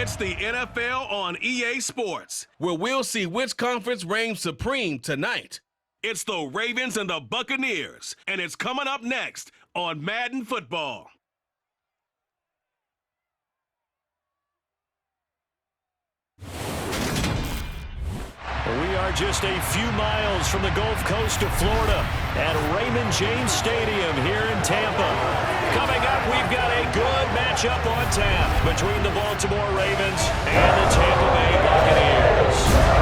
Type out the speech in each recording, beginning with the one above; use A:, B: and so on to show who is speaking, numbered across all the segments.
A: It's the NFL on EA Sports, where we'll see which conference reigns supreme tonight. It's the Ravens and the Buccaneers, and it's coming up next on Madden Football.
B: We are just a few miles from the Gulf Coast of Florida at Raymond James Stadium here in Tampa. Coming up, we've got a good matchup on tap between the Baltimore Ravens and the Tampa Bay Buccaneers.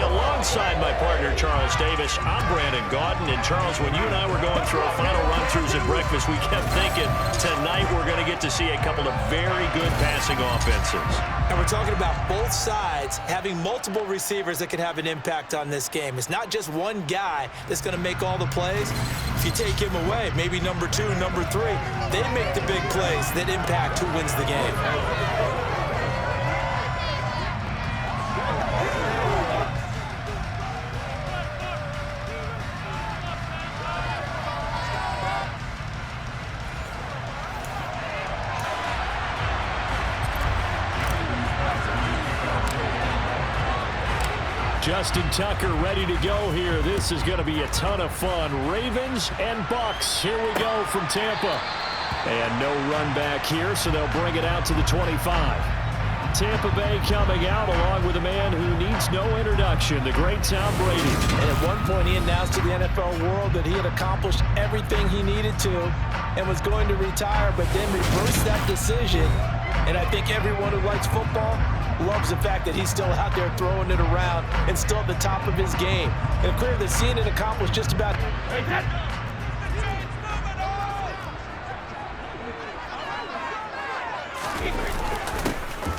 B: Alongside my partner, Charles Davis, I'm Brandon Gaudin. And Charles, when you and I were going through our final run-throughs at breakfast, we kept thinking tonight we're going to get to see a couple of very good passing offenses.
C: And we're talking about both sides having multiple receivers that can have an impact on this game. It's not just one guy that's going to make all the plays. If you take him away, maybe number 2, number 3, they make the big plays that impact who wins the game.
B: Justin Tucker ready to go here. This is going to be a ton of fun. Ravens and Bucks. Here we go from Tampa. And no run back here, so they'll bring it out to the 25. Tampa Bay coming out along with a man who needs no introduction, the great Tom Brady.
C: And at one point he announced to the NFL world that he had accomplished everything he needed to and was going to retire, but then reversed that decision. And I think everyone who likes football loves the fact that he's still out there throwing it around and still at the top of his game. And a career that's seen it accomplished just about.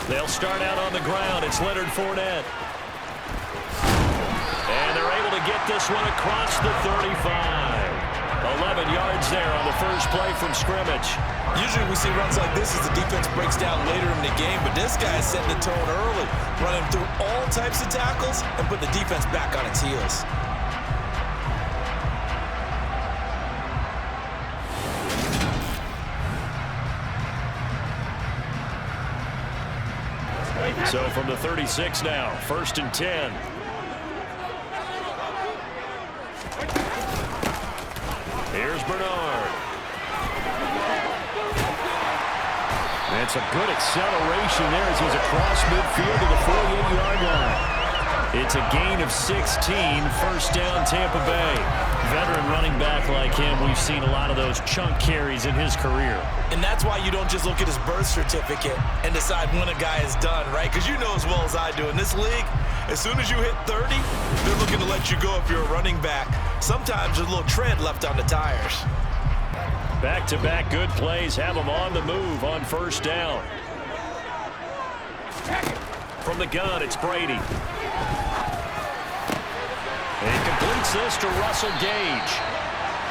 B: They'll start out on the ground. It's Leonard Fournette. And they're able to get this one across the 35. 11 yards there on the first play from scrimmage.
C: Usually we see runs like this as the defense breaks down later in the game, but this guy is setting the tone early, running through all types of tackles and put the defense back on its heels.
B: So from the 36 now, 1st and 10. Here's Bernard. And some good acceleration there as he's across midfield to the 48-yard line. It's a gain of 16, 1st down Tampa Bay. Veteran running back like him, we've seen a lot of those chunk carries in his career.
C: And that's why you don't just look at his birth certificate and decide when a guy is done, right? Because you know as well as I do, in this league, as soon as you hit 30, they're looking to let you go if you're a running back. Sometimes there's a little tread left on the tires.
B: Back-to-back good plays have him on the move on 1st down. From the gun, it's Brady. And he completes this to Russell Gage.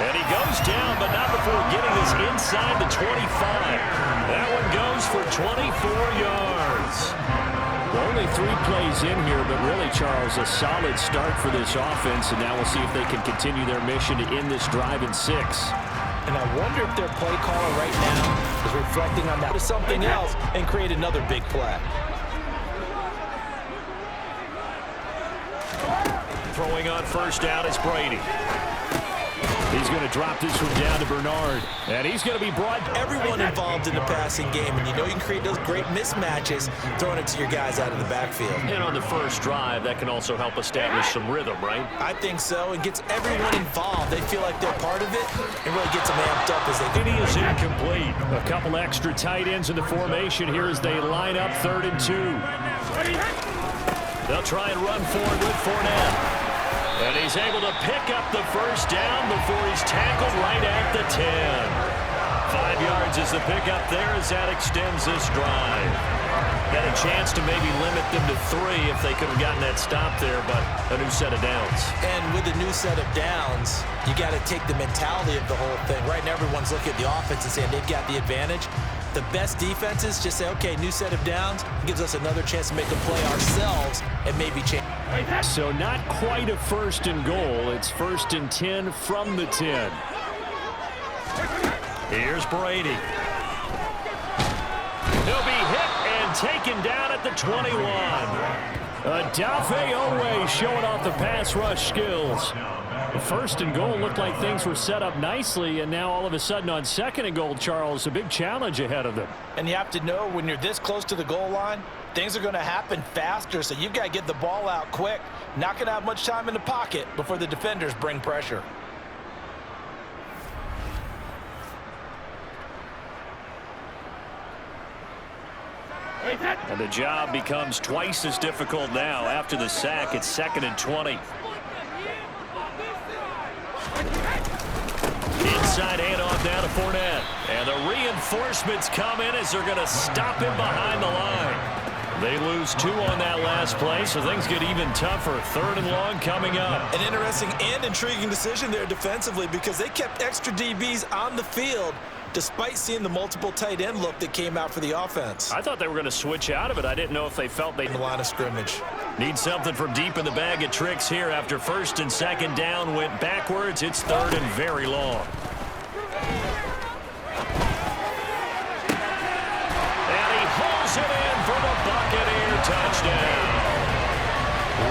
B: And he goes down, but not before getting this inside the 25. That one goes for 24 yards.
D: Only 3 plays in here, but really, Charles, a solid start for this offense, and now we'll see if they can continue their mission to end this drive in 6.
C: And I wonder if their play caller right now is reflecting on that to something else and create another big play.
B: Throwing on 1st down is Brady. He's going to drop this one down to Bernard. And he's going to be brought.
C: Everyone involved in the passing game, and you know you can create those great mismatches throwing it to your guys out of the backfield.
B: And on the first drive, that can also help establish some rhythm, right?
C: I think so. It gets everyone involved. They feel like they're part of it and really gets them amped up as they do.
B: He is incomplete. A couple extra tight ends in the formation here as they line up 3rd and 2. They'll try and run forward with Fournette. And he's able to pick up the 1st down before he's tackled right at the 10. 5 yards is the pickup there as that extends this drive. Got a chance to maybe limit them to 3 if they could have gotten that stop there, but a new set of downs.
C: And with a new set of downs, you got to take the mentality of the whole thing. Right now, everyone's looking at the offense and saying they've got the advantage. The best defenses just say, okay, new set of downs, gives us another chance to make a play ourselves and maybe change.
D: So not quite a 1st and goal. It's 1st and 10 from the 10.
B: Here's Brady. He'll be hit and taken down at the 21.
D: Odafe Owe showing off the pass rush skills. The 1st and goal looked like things were set up nicely, and now all of a sudden on 2nd and goal, Charles, a big challenge ahead of them.
C: And you have to know when you're this close to the goal line, things are going to happen faster, so you've got to get the ball out quick. Not going to have much time in the pocket before the defenders bring pressure.
B: And the job becomes twice as difficult now. After the sack, it's 2nd and 20. Inside handoff down to Fournette. And the reinforcements come in as they're going to stop him behind the line. They lose 2 on that last play, so things get even tougher. 3rd and long coming up.
C: An interesting and intriguing decision there defensively because they kept extra DBs on the field despite seeing the multiple tight end look that came out for the offense.
B: I thought they were going to switch out of it. I didn't know if they felt they...
C: In the line of scrimmage.
B: Need something from deep in the bag of tricks here after 1st and 2nd down went backwards. It's 3rd and very long. And he hauls it in for the Buccaneer touchdown.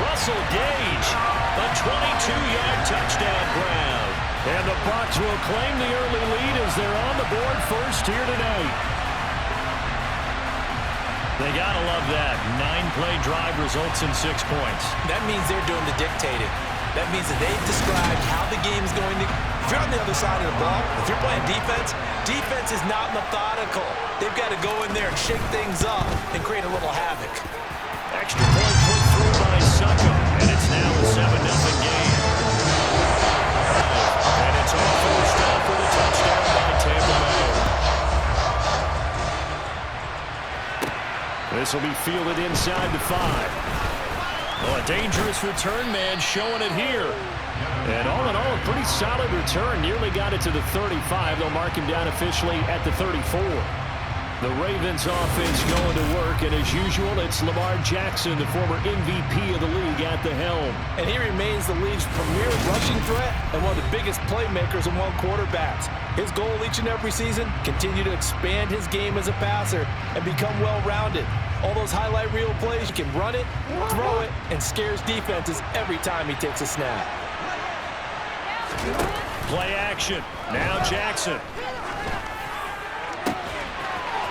B: Russell Gage, a 22-yard touchdown grab. And the Bucs will claim the early lead as they're on the board first here tonight. They got to love that. 9-play drive results in 6 points.
C: That means they're doing the dictating. That means that they've described how the game's going to... If you're on the other side of the ball, if you're playing defense, defense is not methodical. They've got to go in there and shake things up and create a little havoc.
B: Extra point put through by Succo, and it's now a 7-0 game. And it's all first down for the touchdown by Tampa Bay.
D: This will be fielded inside the 5.
B: Well, a dangerous return man showing it here.
D: And all in all, a pretty solid return. Nearly got it to the 35. They'll mark him down officially at the 34. The Ravens offense going to work, and as usual, it's Lamar Jackson, the former MVP of the league, at the helm.
C: And he remains the league's premier rushing threat and one of the biggest playmakers among quarterbacks. His goal each and every season, continue to expand his game as a passer and become well-rounded. All those highlight reel plays, you can run it, throw it, and scares defenses every time he takes a snap.
B: Play action. Now Jackson.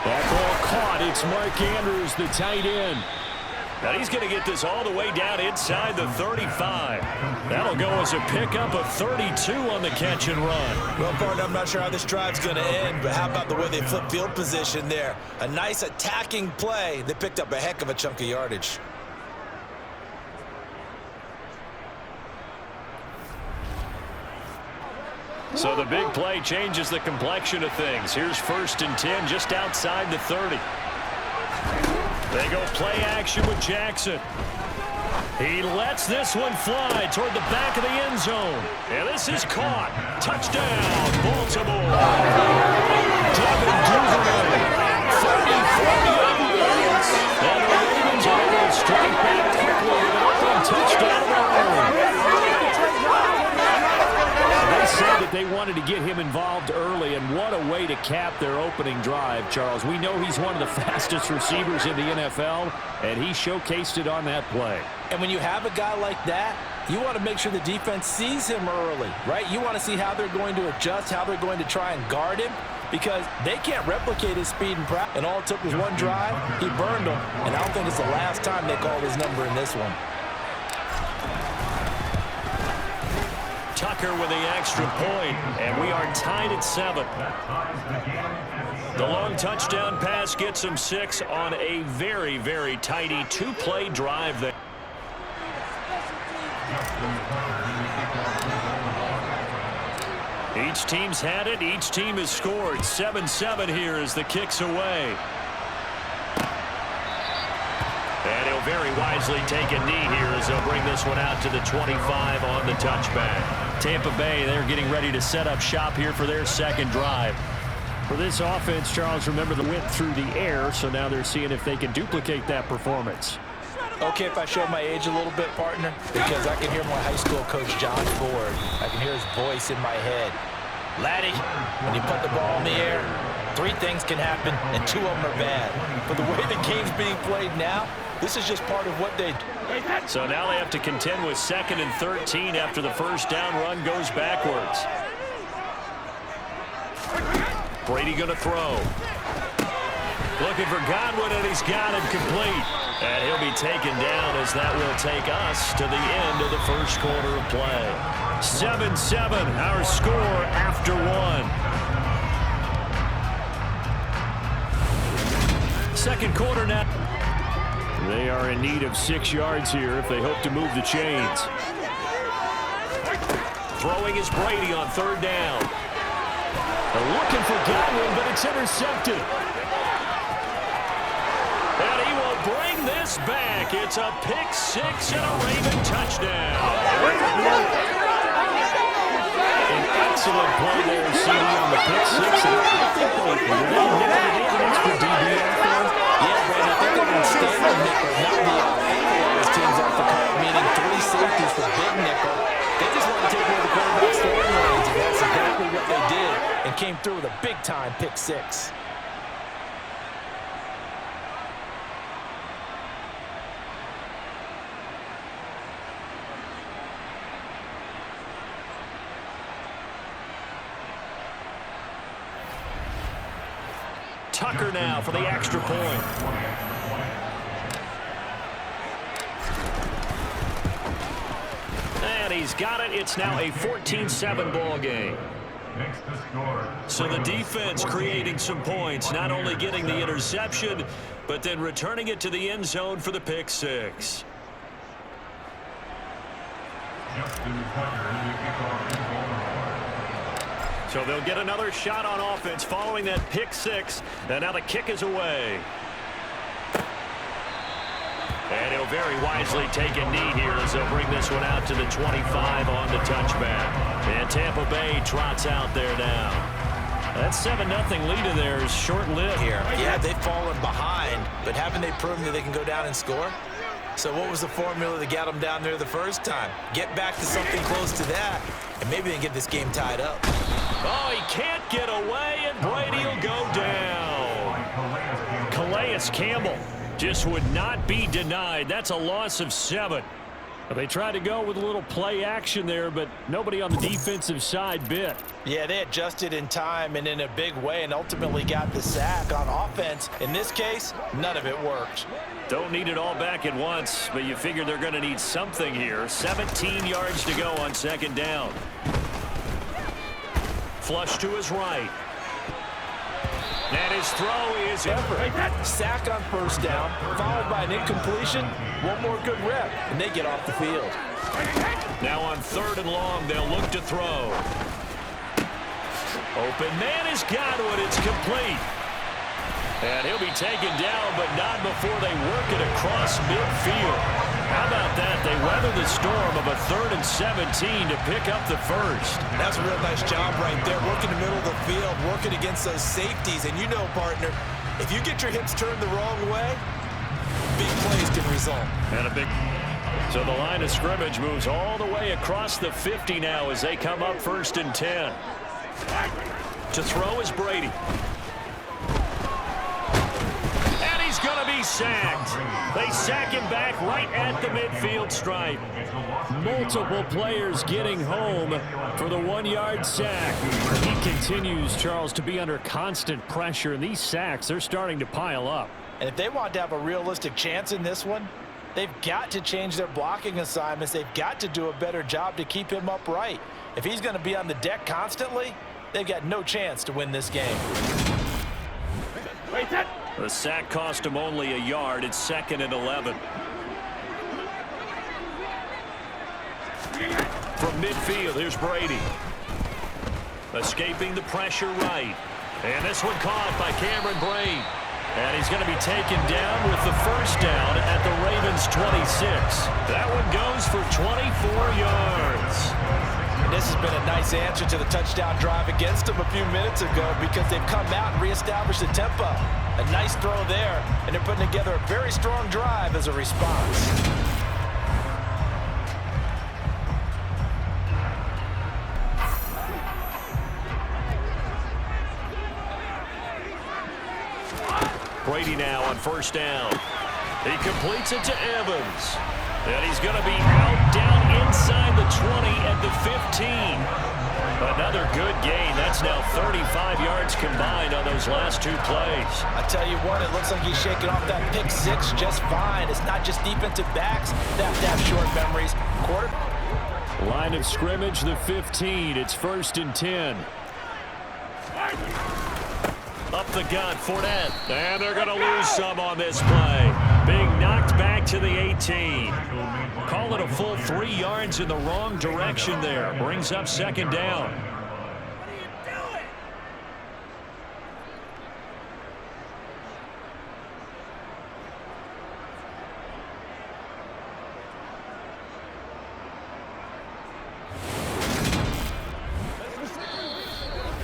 D: That ball caught. It's Mark Andrews, the tight end.
B: Now he's going to get this all the way down inside the 35. That'll go as a pickup of 32 on the catch and run.
C: Well, partner, I'm not sure how this drive's going to end, but how about the way they flip field position there? A nice attacking play. They picked up a heck of a chunk of yardage.
B: So the big play changes the complexion of things. Here's 1st and 10 just outside the 30. They go play action with Jackson. He lets this one fly toward the back of the end zone. And this is caught. Touchdown, Baltimore. Devin Duvernay, 30-40 yards. And the Ravens are able to strike back quickly with an open touchdown run.
D: They said that they wanted to get him involved early, and what a way to cap their opening drive, Charles. We know he's one of the fastest receivers in the NFL, and he showcased it on that play.
C: And when you have a guy like that, you want to make sure the defense sees him early, right? You want to see how they're going to adjust, how they're going to try and guard him, because they can't replicate his speed and practice. And all it took was one drive. He burned them, and I don't think it's the last time they call his number in this one.
B: Tucker with the extra point, and we are tied at 7. The long touchdown pass gets him 6 on a very, very tidy 2-play drive there. Each team's had it. Each team has scored. 7-7 here as the kick's away. And he'll very wisely take a knee here as they'll bring this one out to the 25 on the touchback. Tampa Bay, they're getting ready to set up shop here for their second drive.
D: For this offense, Charles, remember they went through the air, so now they're seeing if they can duplicate that performance.
C: Okay, if I show my age a little bit, partner, because I can hear my high school coach, John Ford. I can hear his voice in my head. Laddie, when you put the ball in the air, 3 things can happen, and 2 of them are bad. But the way the game's being played now, this is just part of what they do.
D: So now they have to contend with 2nd and 13 after the first down run goes backwards. Brady going to throw. Looking for Godwin, and he's got him complete. And he'll be taken down as that will take us to the end of the first quarter of play. 7-7, our score after 1. Second quarter now. They are in need of 6 yards here if they hope to move the chains. Throwing is Brady on 3rd down. They're looking for Godwin, but it's intercepted. And he will bring this back. It's a pick 6 and a Raven touchdown. An excellent play there, CD on the pick 6. And I think they really need an extra DB out there.
C: Yeah, Brady, I think they're going to stand on nickel, not the analyzed teams off the call, meaning 3 safeties for big nickel. They just want to take away the quarterback's throwing lanes, and that's exactly what they did, and came through with a big-time pick 6.
D: Tucker now for the extra point. And he's got it. It's now a 14-7 ball game. So the defense creating some points, not only getting the interception, but then returning it to the end zone for the pick 6. So they'll get another shot on offense following that pick 6. And now the kick is away. And he'll very wisely take a knee here as they'll bring this one out to the 25 on the touchback. And Tampa Bay trots out there now. That 7-0 lead of theirs is short-lived here.
C: Yeah, they've fallen behind, but haven't they proven that they can go down and score? So what was the formula that got them down there the first time? Get back to something close to that, and maybe they can get this game tied up.
D: Oh, he can't get away, and Brady will go down. Calais Campbell just would not be denied. That's a loss of 7. They tried to go with a little play action there, but nobody on the defensive side bit.
C: Yeah, they adjusted in time and in a big way and ultimately got the sack on offense. In this case, none of it worked.
D: Don't need it all back at once, but you figure they're going to need something here. 17 yards to go on 2nd down. Flush to his right. And his throw is
C: sack on 1st down, followed by an incompletion. One more good rep, and they get off the field.
D: Now on 3rd and long, they'll look to throw. Open man is Godwin. It's complete. And he'll be taken down, but not before they work it across midfield. How about that? They weather the storm of a 3rd and 17 to pick up the first.
C: That's a real nice job right there, working the middle of the field, working against those safeties. And you know, partner, if you get your hips turned the wrong way, big plays can result.
D: And a big... So the line of scrimmage moves all the way across the 50 now as they come up 1st and 10. To throw is Brady. He's going to be sacked. They sack him back right at the midfield stripe. Multiple players getting home for the 1-yard sack. He continues, Charles, to be under constant pressure, and these sacks, they're starting to pile up.
C: And if they want to have a realistic chance in this one, they've got to change their blocking assignments. They've got to do a better job to keep him upright. If he's going to be on the deck constantly, they've got no chance to win this game.
D: The sack cost him only a yard. It's 2nd and 11. From midfield, here's Brady. Escaping the pressure right. And this one caught by Cameron Brate. And he's going to be taken down with the 1st down at the Ravens' 26. That one goes for 24 yards.
C: And this has been a nice answer to the touchdown drive against them a few minutes ago because they've come out and reestablished the tempo. A nice throw there, and they're putting together a very strong drive as a response.
B: Brady now on first down. He completes it to Evans. And he's going to be out down inside the 20 at the 15. Another good gain. That's now 35 yards combined on those last two plays.
C: I tell you what, it looks like he's shaking off that pick six just fine. It's not just defensive backs that have short memories.
D: Line of scrimmage, the 15. It's 1st and 10.
B: Up the gut, Fournette. And they're going to lose some on this play. Being knocked back to the 18. Call it a full 3 yards in the wrong direction there. Brings up 2nd down.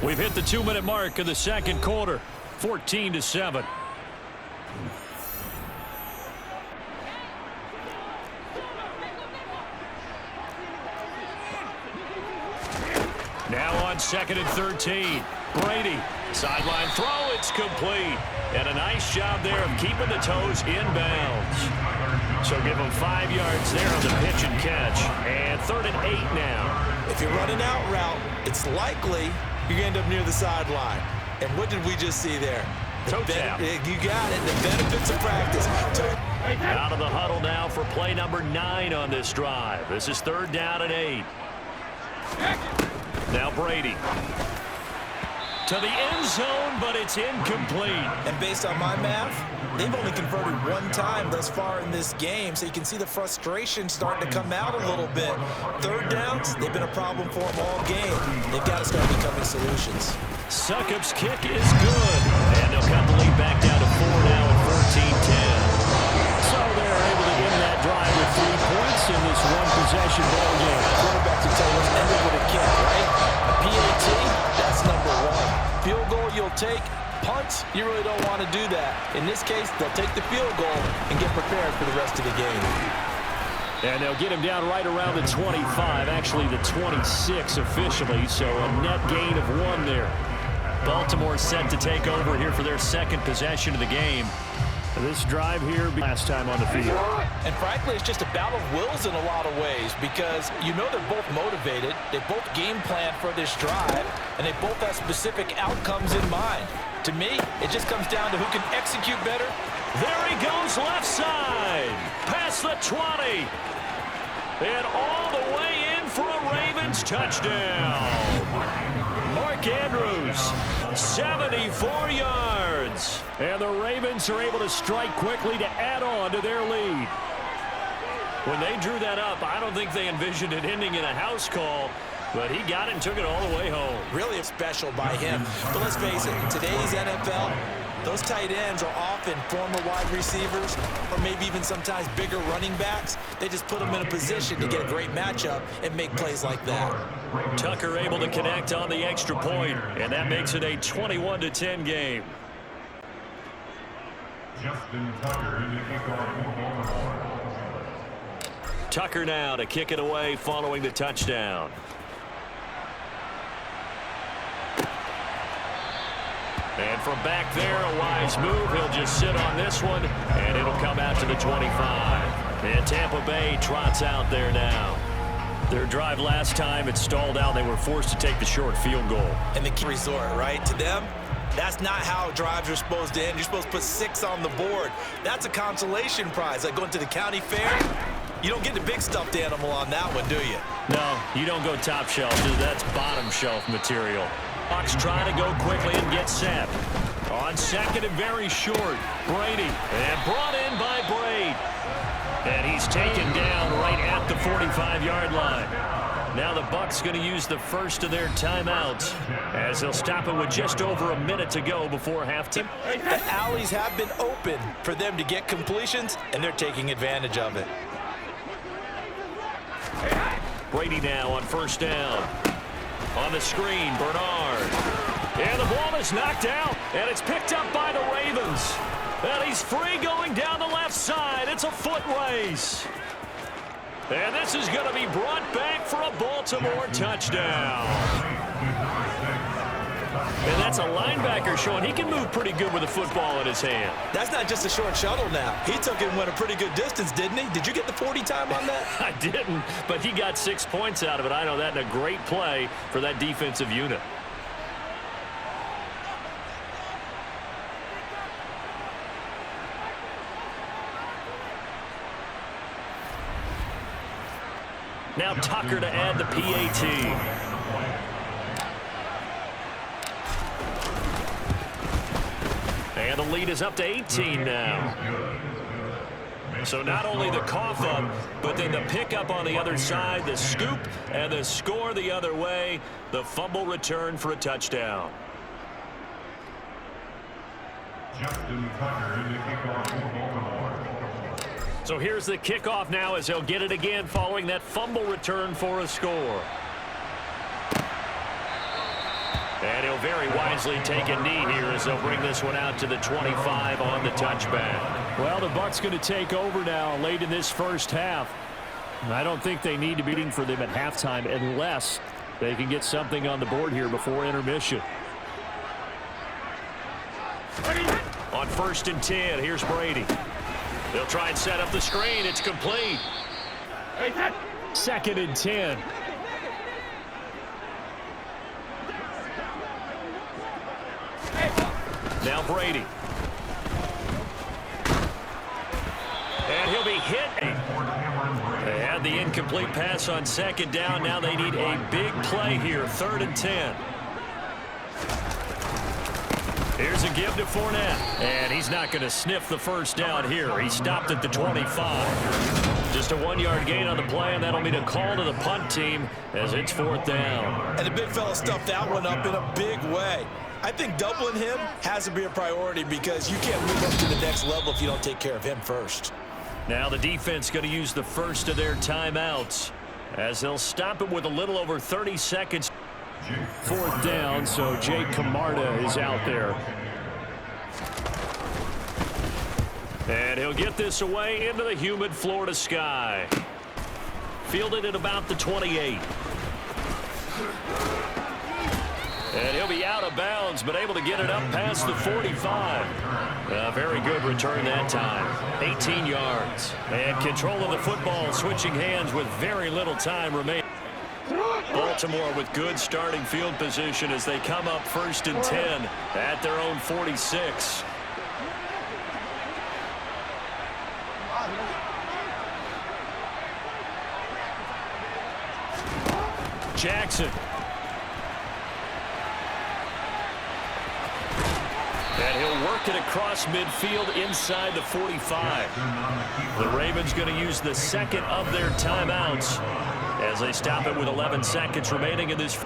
B: We've hit the 2-minute mark of the second quarter. 14-7. Now on 2nd and 13. Brady. Sideline throw. It's complete. And a nice job there of keeping the toes inbounds. So give him 5 yards there on the pitch and catch. And 3rd and 8 now.
C: If you're running out route, it's likely you're going to end up near the sideline. And what did we just see there?
B: Toe tap.
C: You got it. The benefits of practice.
B: Out of the huddle now for play number 9 on this drive. This is 3rd down and 8. Now Brady. To the end zone, but it's incomplete.
C: And based on my math, they've only converted 1 time thus far in this game, so you can see the frustration starting to come out a little bit. 3rd downs, they've been a problem for them all game. They've got to start becoming solutions.
B: Succop's kick is good. And they'll cut the lead back down to 4 now at 14-10.
D: So they're able to end that drive with 3 points in this one-possession ball game.
C: Quarterbacks will tell you it's ended with a kick, right? A PAT, that's number 1. Field goal you'll take. Punts, you really don't want to do that. In this case, they'll take the field goal and get prepared for the rest of the game.
D: And they'll get him down right around the 25, actually the 26 officially, so a net gain of 1 there.
B: Baltimore set to take over here for their 2nd possession of the game.
D: This drive here, last time on the field.
C: And frankly, it's just a battle of wills in a lot of ways because you know they're both motivated. They both game plan for this drive, and they both have specific outcomes in mind. To me, it just comes down to who can execute better.
B: There he goes left side. Past the 20. And all the way in for a Ravens touchdown. Mark Andrews, 74 yards.
D: And the Ravens are able to strike quickly to add on to their lead.
B: When they drew that up, I don't think they envisioned it ending in a house call, but he got it and took it all the way home.
C: Really special by him. But let's face it, in today's NFL, those tight ends are often former wide receivers or maybe even sometimes bigger running backs. They just put them in a position to get a great matchup and make plays like that.
B: Tucker able to connect on the extra point, and that makes it a 21-10 game. Tucker now to kick it away following the touchdown. And from back there, a wise move. He'll just sit on this one, and it'll come out to the 25. And Tampa Bay trots out there now. Their drive last time, it stalled out. They were forced to take the short field goal.
C: And the key resort, right? To them, that's not how drives are supposed to end. You're supposed to put 6 on the board. That's a consolation prize. Like going to the county fair, you don't get the big stuffed animal on that one, do you?
B: No, you don't go top shelf. That's bottom shelf material. Bucs trying to go quickly and get set. On 2nd and very short, Brady. And brought in by Braid. And he's taken down right at the 45-yard line. Now the Bucs going to use the first of their timeouts as they'll stop it with just over a minute to go before halftime.
C: The alleys have been open for them to get completions, and they're taking advantage of it.
B: Brady now on first down. On the screen, Bernard. And the ball is knocked out, and it's picked up by the Ravens. And he's free going down the left side. It's a foot race. And this is going to be brought back for a Baltimore touchdown. And that's a linebacker showing he can move pretty good with a football in his hand.
C: That's not just a short shuttle now. He took it and went a pretty good distance, didn't he? Did you get the 40 time on that?
B: I didn't, but he got 6 points out of it. I know that, and a great play for that defensive unit. Now Tucker to add the PAT. And the lead is up to 18 now. So not only the cough up, but then the pickup on the other side, the scoop, and the score the other way. The fumble return for a touchdown. So here's the kickoff now as they'll get it again following that fumble return for a score. And he'll very wisely take a knee here as they'll bring this one out to the 25 on the touchback.
D: Well, the Bucs going to take over now late in this first half. I don't think they need to be beating for them at halftime unless they can get something on the board here before intermission.
B: On 1st and 10, here's Brady. They'll try and set up the screen. It's complete.
D: 2nd and 10.
B: Now Brady. And he'll be hit. They had the incomplete pass on 2nd down. Now they need a big play here. 3rd and 10. Here's a give to Fournette. And he's not going to sniff the first down here. He stopped at the 25. Just a 1-yard gain on the play, and that'll mean a call to the punt team as it's 4th down.
C: And the big fella stuffed that one up in a big way. I think doubling him has to be a priority because you can't move up to the next level if you don't take care of him first.
B: Now the defense going to use the first of their timeouts as they'll stop it with a little over 30 seconds.
D: 4th down, so Jake Camarda is out there.
B: And he'll get this away into the humid Florida sky. Fielded at about the 28. And he'll be out of bounds, but able to get it up past the 45. A very good return that time. 18 yards. And control of the football, switching hands with very little time remaining. Baltimore with good starting field position as they come up 1st and 10 at their own 46. Jackson. And he'll work it across midfield inside the 45. The Ravens going to use the 2nd of their timeouts as they stop it with 11 seconds remaining in this.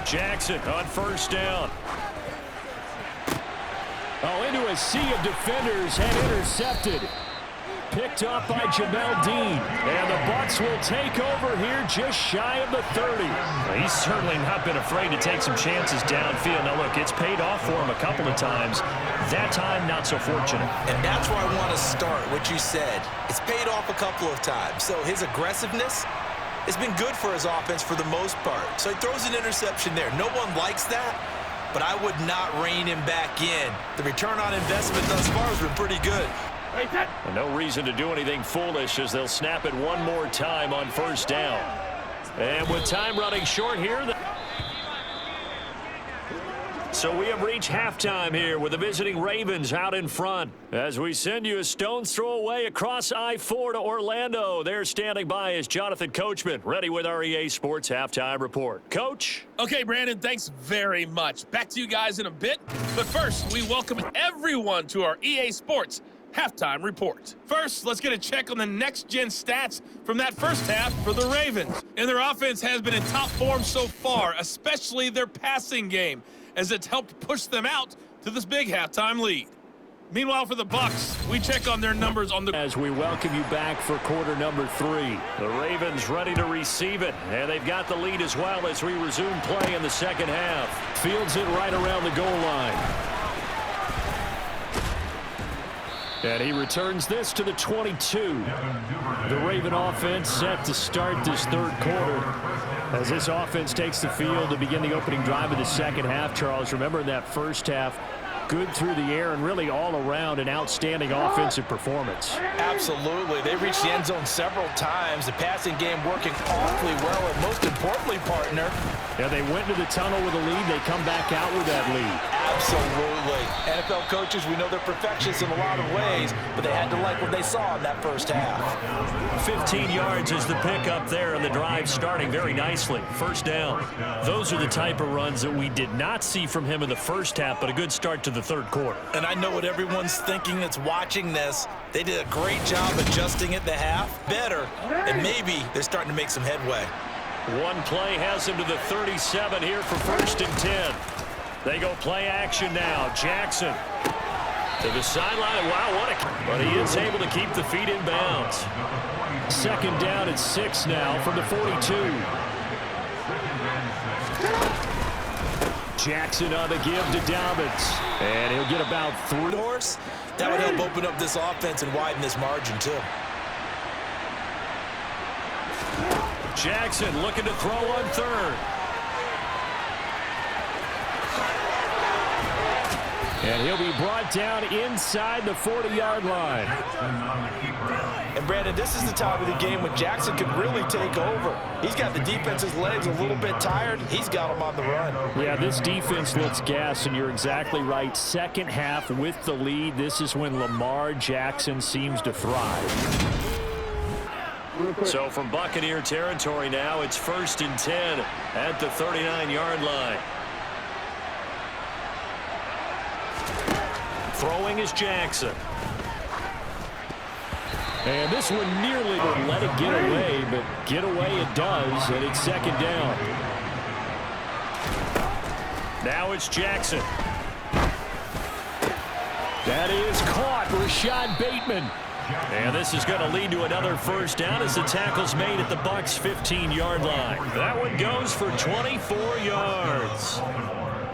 B: Jackson on 1st down.
D: Oh, into a sea of defenders and intercepted. Picked up by Jamel Dean. And the Bucs will take over here just shy of the 30.
B: Well, he's certainly not been afraid to take some chances downfield. Now, look, it's paid off for him a couple of times. That time, not so fortunate.
C: And that's where I want to start, what you said. It's paid off a couple of times. So his aggressiveness has been good for his offense for the most part. So he throws an interception there. No one likes that, but I would not rein him back in. The return on investment thus far has been pretty good.
B: And no reason to do anything foolish as they'll snap it one more time on 1st down. And with time running short here. So we have reached halftime here with the visiting Ravens out in front. As we send you a stone's throw away across I-4 to Orlando. There standing by is Jonathan Coachman, ready with our EA Sports Halftime Report. Coach?
E: Okay, Brandon, thanks very much. Back to you guys in a bit. But first, we welcome everyone to our EA Sports Halftime Report. First, let's get a check on the next-gen stats from that first half for the Ravens. And their offense has been in top form so far, especially their passing game, as it's helped push them out to this big halftime lead. Meanwhile, for the Bucs, we check on their numbers on the...
D: As we welcome you back for quarter number 3.
B: The Ravens ready to receive it, and they've got the lead as well as we resume play in the second half.
D: Fields it right around the goal line. And he returns this to the 22. The Raven offense set to start this third quarter. As this offense takes the field to begin the opening drive of the second half, Charles, remember in that first half, good through the air and really all around an outstanding offensive performance.
C: Absolutely. They reached the end zone several times. The passing game working awfully well, and most importantly, partner.
D: Yeah, they went to the tunnel with a lead. They come back out with that lead.
C: Absolutely. NFL coaches, we know they're perfectionists in a lot of ways, but they had to like what they saw in that first half.
B: 15 yards is the pickup there, and the drive starting very nicely. First down. Those are the type of runs that we did not see from him in the first half, but a good start to the third quarter.
C: And I know what everyone's thinking that's watching this. They did a great job adjusting at the half. Better, and maybe they're starting to make some headway.
B: One play has him to the 37 here for 1st and 10. They go play action now. Jackson to the sideline. Wow, what a... But he is able to keep the feet in bounds.
D: Second down at 6 now from the 42. Jackson on the give to Dobbins. And he'll get about 3.
C: Doors, that would help open up this offense and widen this margin, too.
B: Jackson looking to throw on 3rd.
D: And he'll be brought down inside the 40-yard line.
C: And, Brandon, this is the time of the game when Jackson could really take over. He's got the defense's legs a little bit tired. He's got them on the run.
D: Yeah, this defense looks gassed, and you're exactly right. Second half with the lead, this is when Lamar Jackson seems to thrive.
B: So from Buccaneer territory now, it's 1st and 10 at the 39-yard line. Throwing is Jackson.
D: And this one nearly would let it get away, but get away it does, and it's second down.
B: Now it's Jackson.
D: That is caught. Rashad Bateman.
B: And this is going to lead to another first down as the tackle's made at the Bucs' 15-yard line. That one goes for 24 yards.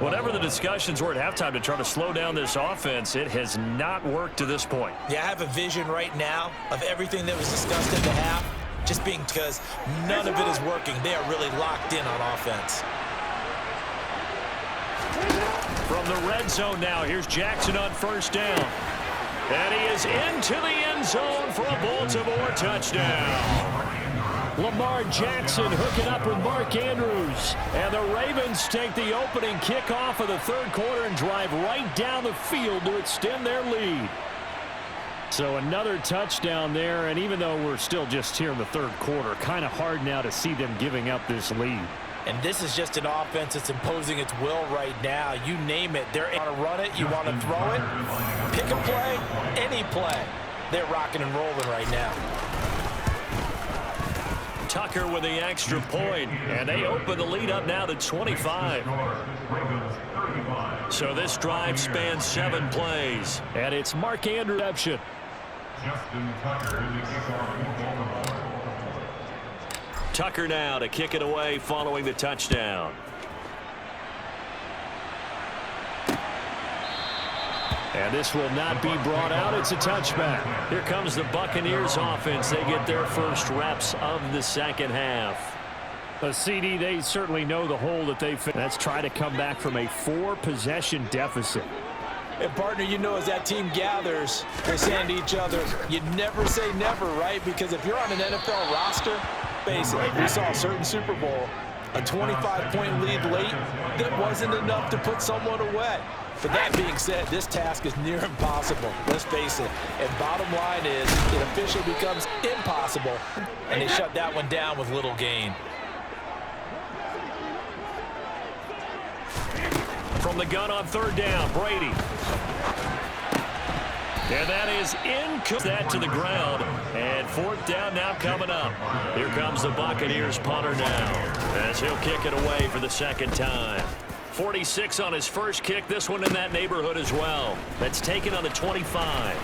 B: Whatever the discussions were at halftime to try to slow down this offense, it has not worked to this point.
C: Yeah, I have a vision right now of everything that was discussed at the half, just being because none of it is working. They are really locked in on offense.
B: From the red zone now, here's Jackson on 1st down. And he is into the end zone for a Baltimore touchdown.
D: Lamar Jackson hooking up with Mark Andrews. And the Ravens take the opening kickoff of the third quarter and drive right down the field to extend their lead. So another touchdown there, and even though we're still just here in the third quarter, kind of hard now to see them giving up this lead.
C: And this is just an offense that's imposing its will right now. You name it. They're want to run it, you want to throw it, pick a play, any play. They're rocking and rolling right now.
B: Tucker with the extra point, and they open the lead up now to 25. So this drive spans 7 plays.
D: And it's Mark Andrews.
B: Tucker now to kick it away following the touchdown.
D: And this will not be brought out. It's a touchback.
B: Here comes the Buccaneers offense. They get their first reps of the second half.
D: A CD, they certainly know the hole that they fit. Let's try to come back from a 4-possession deficit.
C: And, partner, you know as that team gathers, they're saying to each other, you never say never, right? Because if you're on an NFL roster, basically, we saw a certain Super Bowl, a 25-point lead late that wasn't enough to put someone away. But that being said, this task is near impossible. Let's face it. And bottom line is, it officially becomes impossible, and they shut that one down with little gain.
B: From the gun on 3rd down, Brady. And that is that to the ground. And 4th down now coming up. Here comes the Buccaneers punter now, as he'll kick it away for the second time. 46 on his first kick. This one in that neighborhood as well. That's taken on the 25.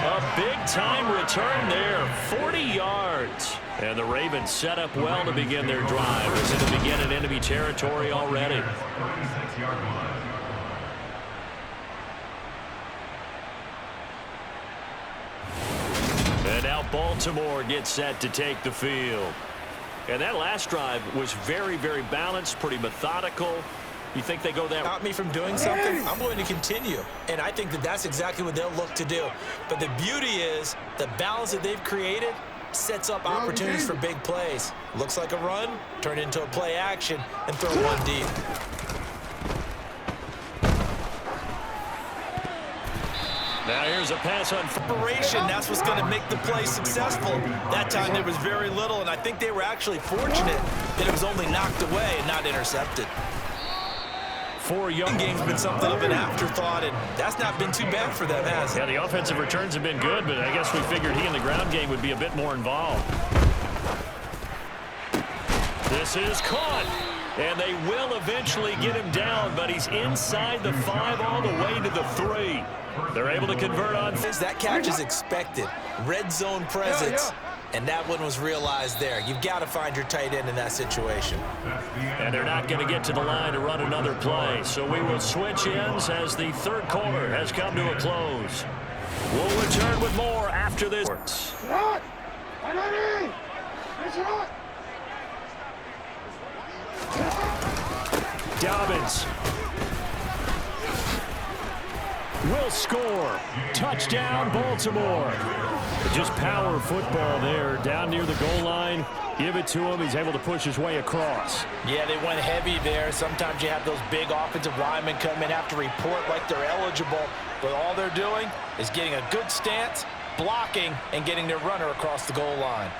B: A big-time return there, 40 yards. And the Ravens set up well to begin their drive. It's going to begin in enemy territory already. And now Baltimore gets set to take the field. And that last drive was very, very balanced, pretty methodical. You think they go that?
C: Stop me from doing something, I'm going to continue. And I think that that's exactly what they'll look to do. But the beauty is the balance that they've created sets up opportunities for big plays. Looks like a run, turn into a play action, and throw one deep.
B: Now here's a pass on
C: Preparation, that's what's going to make the play successful. That time there was very little, and I think they were actually fortunate that it was only knocked away and not intercepted.
B: for young.
C: Game's been something of an afterthought, and that's not been too bad for them, has it?
B: Yeah, the offensive returns have been good, but I guess we figured he in the ground game would be a bit more involved. This is caught, and they will eventually get him down, but he's inside the 5 all the way to the 3. They're able to convert on.
C: That catch is expected. Red zone presence. And that one was realized there. You've got to find your tight end in that situation.
B: And they're not going to get to the line to run another play. So we will switch ends as the third quarter has come to a close. We'll return with more after this. Dobbins will score. Touchdown, Baltimore. Just power football there, down near the goal line. Give it to him. He's able to push his way across.
C: Yeah, they went heavy there. Sometimes you have those big offensive linemen come in, have to report like they're eligible. But all they're doing is getting a good stance, blocking, and getting their runner across the goal line.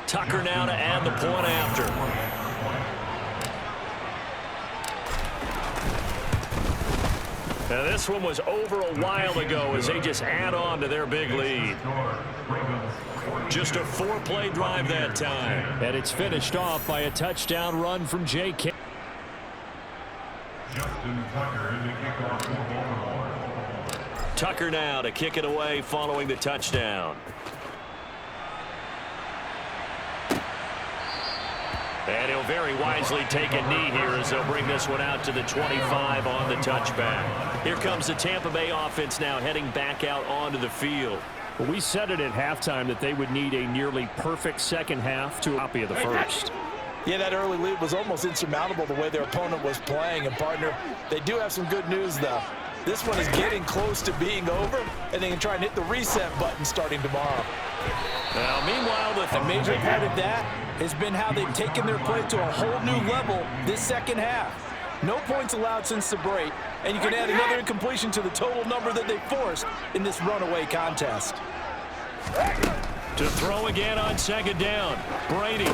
B: Tucker now to add the point after. Now this one was over a while ago as they just add on to their big lead. Just a 4-play drive that time.
D: And it's finished off by a touchdown run from J.K.
B: Tucker now to kick it away following the touchdown. And he'll very wisely take a knee here as they'll bring this one out to the 25 on the touchback. Here comes the Tampa Bay offense now heading back out onto the field.
D: Well, we said it at halftime that they would need a nearly perfect second half to a copy of the first.
C: Yeah, that early lead was almost insurmountable the way their opponent was playing. And, partner, they do have some good news, though. This one is getting close to being over, and they can try and hit the reset button starting tomorrow.
B: Now, meanwhile,
C: a major part of that has been how they've taken their play to a whole new level this second half. No points allowed since the break, and you can add another incompletion to the total number that they forced in this runaway contest.
B: To throw again on second down. Brady.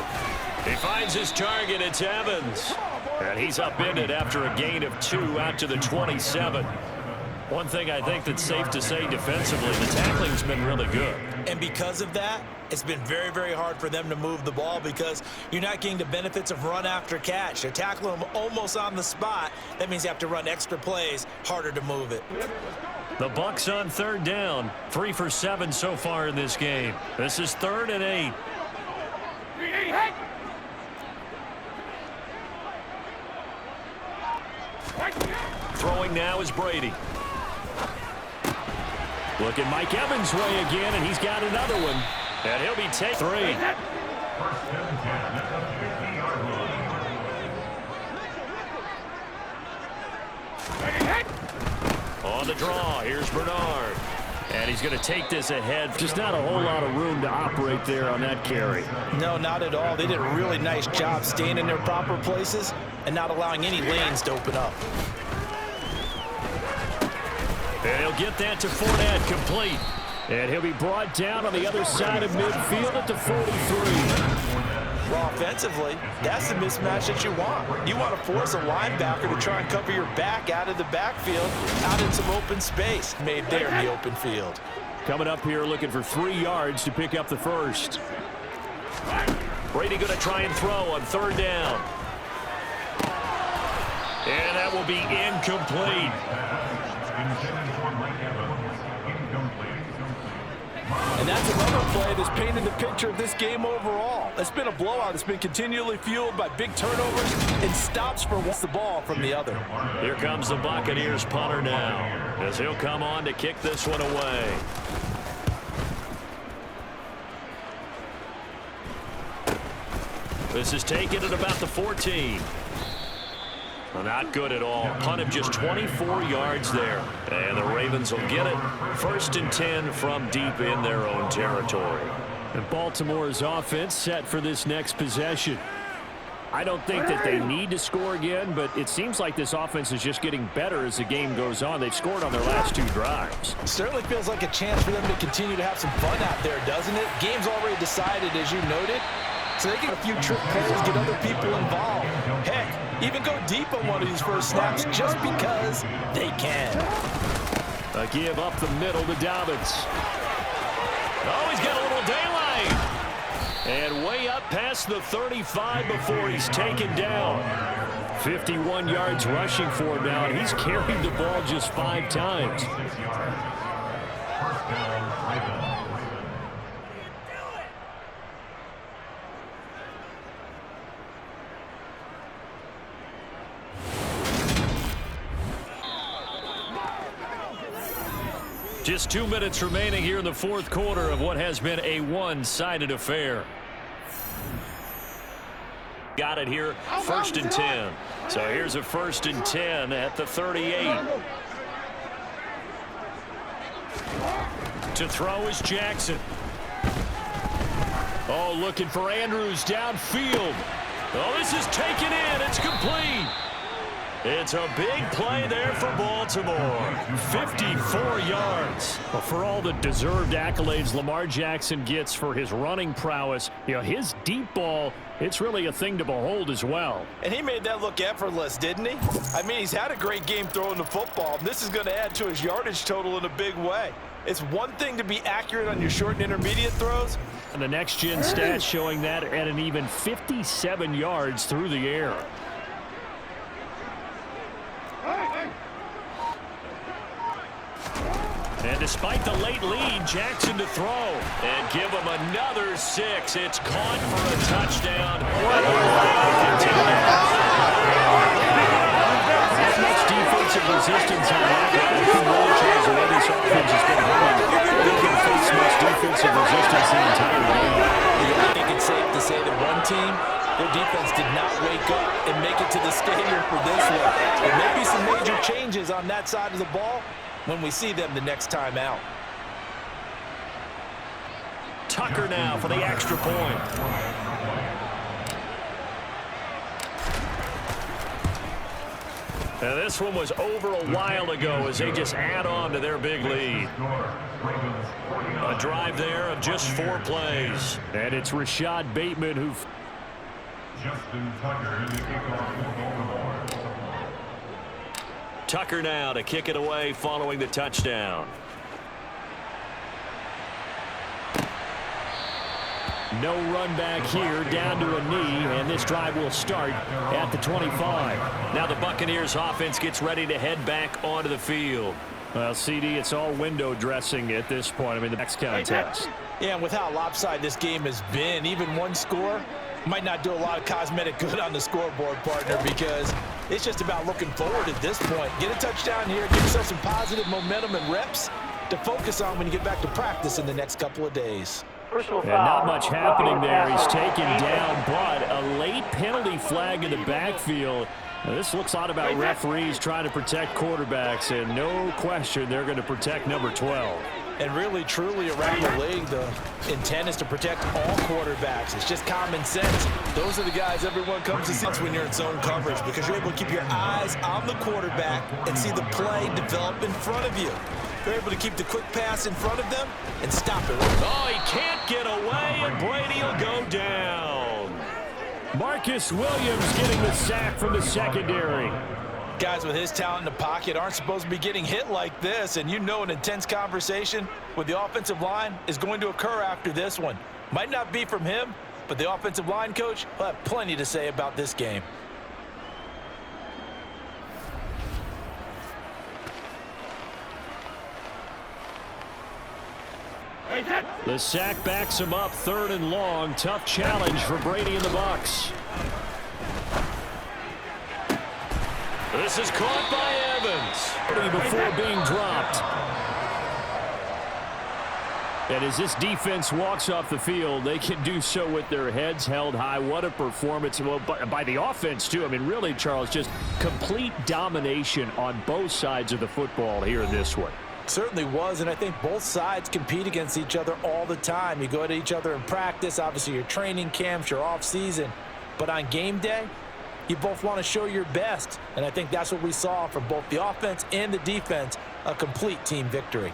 B: He finds his target. It's Evans. And he's upended after a gain of 2 out to the 27. One thing I think that's safe to say defensively, the tackling's been really good.
C: And because of that, it's been very, very hard for them to move the ball because you're not getting the benefits of run after catch. They're tackling them almost on the spot. That means you have to run extra plays, harder to move it.
B: The Bucs on third down. 3 for 7 so far in this game. This is 3rd and 8. Throwing now is Brady.
D: Look at Mike Evans' way again, and he's got another one.
B: And he'll be taken 3. On the draw, here's Bernard. And he's going to take this ahead.
D: Just not a whole lot of room to operate there on that carry.
C: No, not at all. They did a really nice job staying in their proper places and not allowing any lanes to open up.
B: And he'll get that to Fournette, complete.
D: And he'll be brought down on the other side of midfield at the 43.
C: Well, offensively, that's the mismatch that you want. You want to force a linebacker to try and cover your back out of the backfield, out in some open space, made there in the open field.
D: Coming up here looking for 3 yards to pick up the first. Brady going to try and throw on 3rd down. And that will be incomplete.
C: And that's another play that's painted the picture of this game overall. It's been a blowout. It's been continually fueled by big turnovers and stops for the ball from the other.
B: Here comes the Buccaneers punter now, as he'll come on to kick this one away. This is taken at about the 14. Well, not good at all. Punt of just 24 yards there. And the Ravens will get it. 1st and 10 from deep in their own territory.
D: And Baltimore's offense set for this next possession. I don't think that they need to score again, but it seems like this offense is just getting better as the game goes on. They've scored on their last 2 drives.
C: Certainly feels like a chance for them to continue to have some fun out there, doesn't it? Game's already decided, as you noted. So they get a few trick plays, get other people involved. Heck, even go deep on one of these first snaps just because they can.
D: A give up the middle to Dobbins.
B: Oh, he's got a little daylight.
D: And way up past the 35 before he's taken down. 51 yards rushing for him now, and he's carried the ball just 5 times.
B: Just 2 minutes remaining here in the 4th quarter of what has been a one-sided affair. Got it here, 1st and 10. So here's a 1st and 10 at the 38. To throw is Jackson.
D: Oh, looking for Andrews downfield.
B: Oh, this is taken in. It's complete. It's a big play there for Baltimore. 54 yards.
D: Well, for all the deserved accolades Lamar Jackson gets for his running prowess, his deep ball, it's really a thing to behold as well.
C: And he made that look effortless, didn't he? I mean, he's had a great game throwing the football. This is going to add to his yardage total in a big way. It's one thing to be accurate on your short and intermediate throws.
D: And the next-gen stats showing that at an even 57 yards through the air.
B: And despite the late lead, Jackson to throw. And give him another 6. It's caught for a touchdown.
D: Not much defensive resistance on that. The way this offense has been running, they can face much defensive resistance the entire game.
C: I think it's safe to say that one team, their defense did not wake up and make it to the stadium for this one. There may be some major changes on that side of the ball when we see them the next time out.
B: Tucker now for the extra point. Now this one was over a while ago as they just add on to their big lead. A drive there of just 4 plays.
D: And it's Rashad Bateman who...
B: Tucker now to kick it away following the touchdown.
D: No run back here, down to a knee, and this drive will start at the 25.
B: Now the Buccaneers offense gets ready to head back onto the field.
D: Well, CD, it's all window dressing at this point. I mean, the next contest.
C: Yeah, and with how lopsided this game has been, even one score might not do a lot of cosmetic good on the scoreboard, partner, because it's just about looking forward at this point. Get a touchdown here, give yourself some positive momentum and reps to focus on when you get back to practice in the next couple of days.
D: And not much happening there. He's taken down, but a late penalty flag in the backfield. Now, this looks a lot about referees trying to protect quarterbacks, and no question they're going to protect number 12.
C: And really, truly around the league, the intent is to protect all quarterbacks. It's just common sense. Those are the guys everyone comes to see when you're in zone coverage, because you're able to keep your eyes on the quarterback and see the play develop in front of you. They're able to keep the quick pass in front of them and stop it.
B: Oh, he can't get away, and Brady will go down.
D: Marcus Williams getting the sack from the secondary.
C: Guys with his talent in the pocket aren't supposed to be getting hit like this, and you know an intense conversation with the offensive line is going to occur after this one. Might not be from him, but the offensive line coach will have plenty to say about this game.
D: The sack backs him up, 3rd and long. Tough challenge for Brady and the Bucs.
B: This is caught by Evans.
D: Before being dropped. And as this defense walks off the field, they can do so with their heads held high. What a performance by the offense, too. I mean, really, Charles, just complete domination on both sides of the football here in this one.
C: Certainly was, and I think both sides compete against each other all the time. You go at each other in practice, obviously your training camps, your off-season. But on game day, you both want to show your best. And I think that's what we saw from both the offense and the defense, a complete team victory.